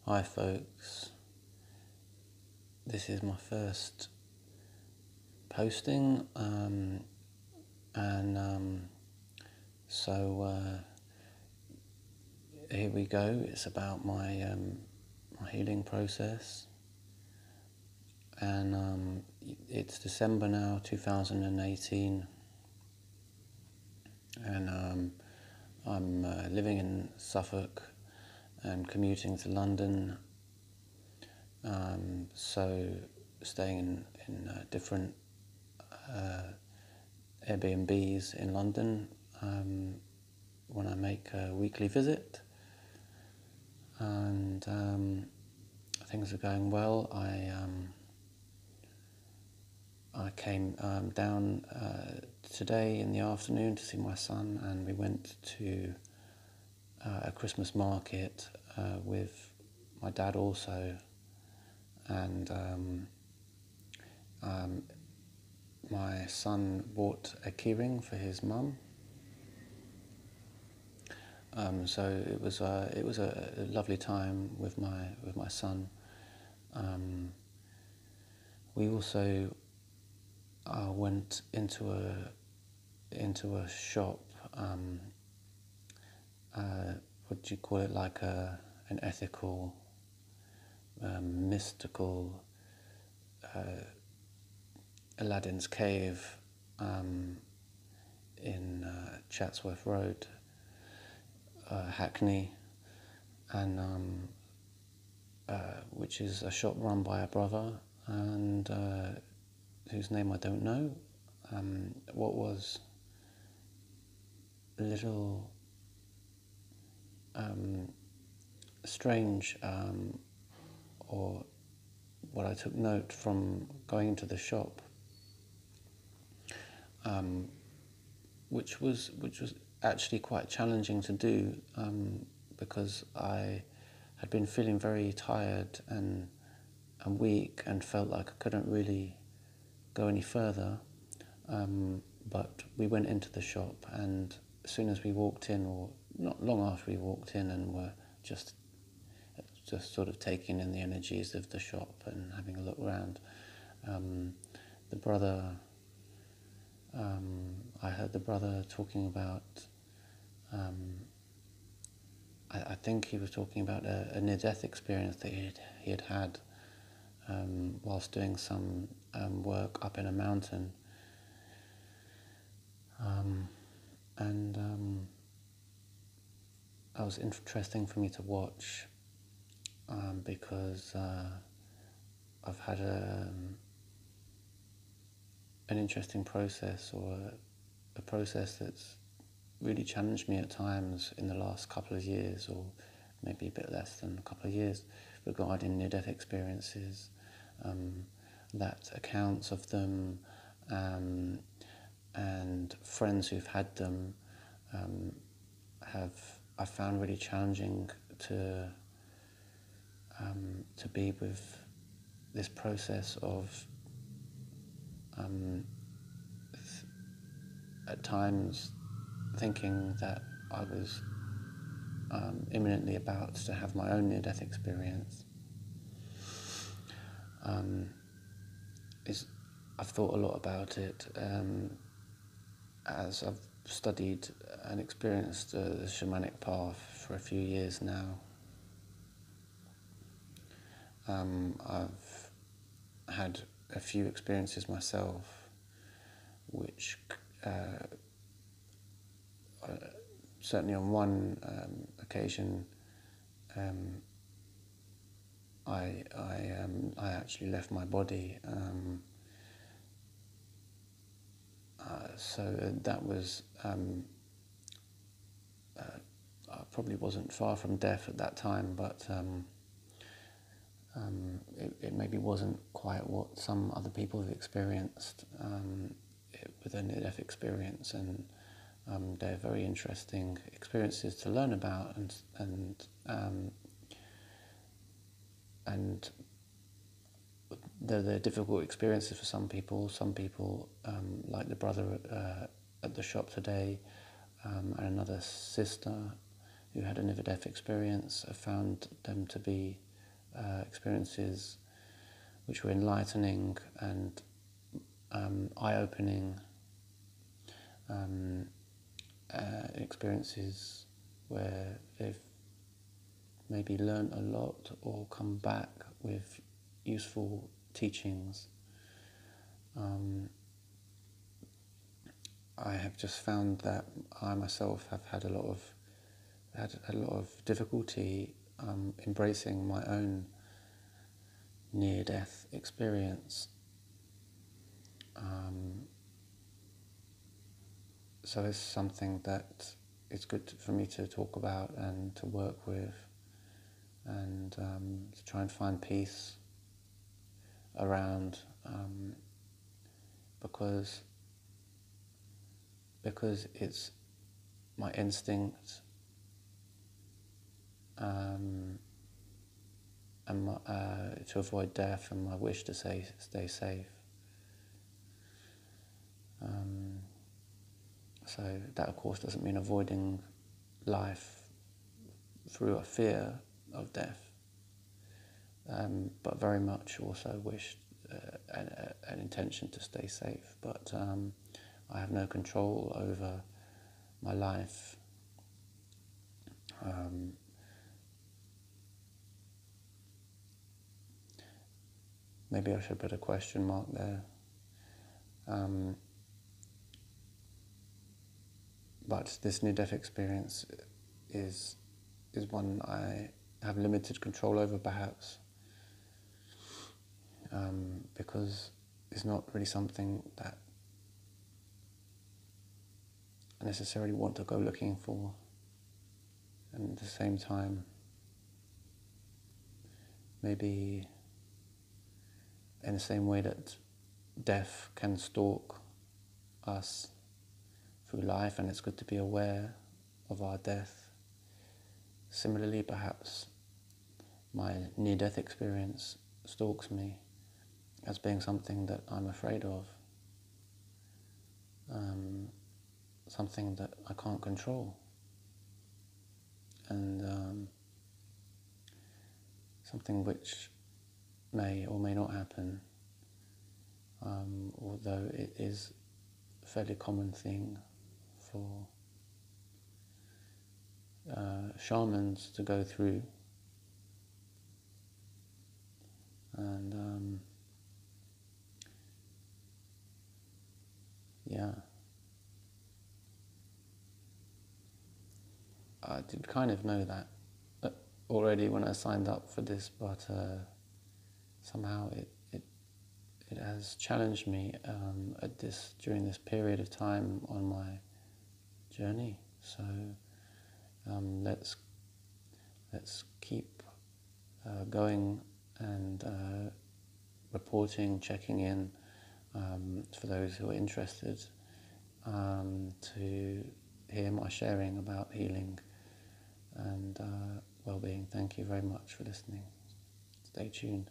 Hi folks, this is my first posting, so here we go. It's about my healing process, and it's December now, 2018, and I'm living in Suffolk and commuting to London. So staying in different Airbnbs in London when I make a weekly visit, and things are going well. I came down today in the afternoon to see my son, and we went to a Christmas market with my dad also, and my son bought a keyring for his mum. So it was a lovely time with my son. We also went into a shop. What do you call it? Like an ethical, mystical Aladdin's Cave in Chatsworth Road, Hackney, and which is a shop run by a brother, and whose name I don't know. What was a little strange, or what I took note from going into the shop, which was actually quite challenging to do, because I had been feeling very tired and weak and felt like I couldn't really go any further. But we went into the shop, and as soon as we walked in, or not long after we walked in, and were just sort of taking in the energies of the shop and having a look around, the brother, I heard the brother talking about, I think he was talking about a near-death experience that he had had whilst doing some work up in a mountain. And that was interesting for me to watch, because I've had an interesting process, or a process that's really challenged me at times in the last couple of years, or maybe a bit less than a couple of years, regarding near-death experiences, that accounts of them, and friends who've had them I found really challenging to be with this process of at times thinking that I was imminently about to have my own near-death experience. I've thought a lot about it as I've studied and experienced the shamanic path for a few years now. I've had a few experiences myself, which certainly on one occasion, I actually left my body. So that was, I probably wasn't far from death at that time, but it maybe wasn't quite what some other people have experienced with their near-death experience, and they're very interesting experiences to learn about, and they're difficult experiences for some people. Some people, like the brother at the shop today, and another sister who had a near-death experience, have found them to be experiences which were enlightening and eye-opening, experiences where they've maybe learned a lot or come back with useful teachings. I have just found that I myself have had a lot of difficulty embracing my own near-death experience. So it's something that it's good for me to talk about and to work with, and to try and find peace around, because it's my instinct, and to avoid death, and my wish to stay safe. So that, of course, doesn't mean avoiding life through a fear of death, but very much also wish, an intention to stay safe. But I have no control over my life. Maybe I should put a question mark there. But this near-death experience is one I have limited control over, perhaps, because it's not really something that I necessarily want to go looking for. And at the same time, maybe in the same way that death can stalk us through life, and it's good to be aware of our death, similarly, perhaps my near-death experience stalks me as being something that I'm afraid of, something that I can't control, and something which may or may not happen, although it is a fairly common thing for shamans to go through. And yeah, I did kind of know that already when I signed up for this, but somehow it has challenged me during this period of time on my journey. So let's keep going and reporting, checking in, for those who are interested, to hear my sharing about healing and well-being. Thank you very much for listening. Stay tuned.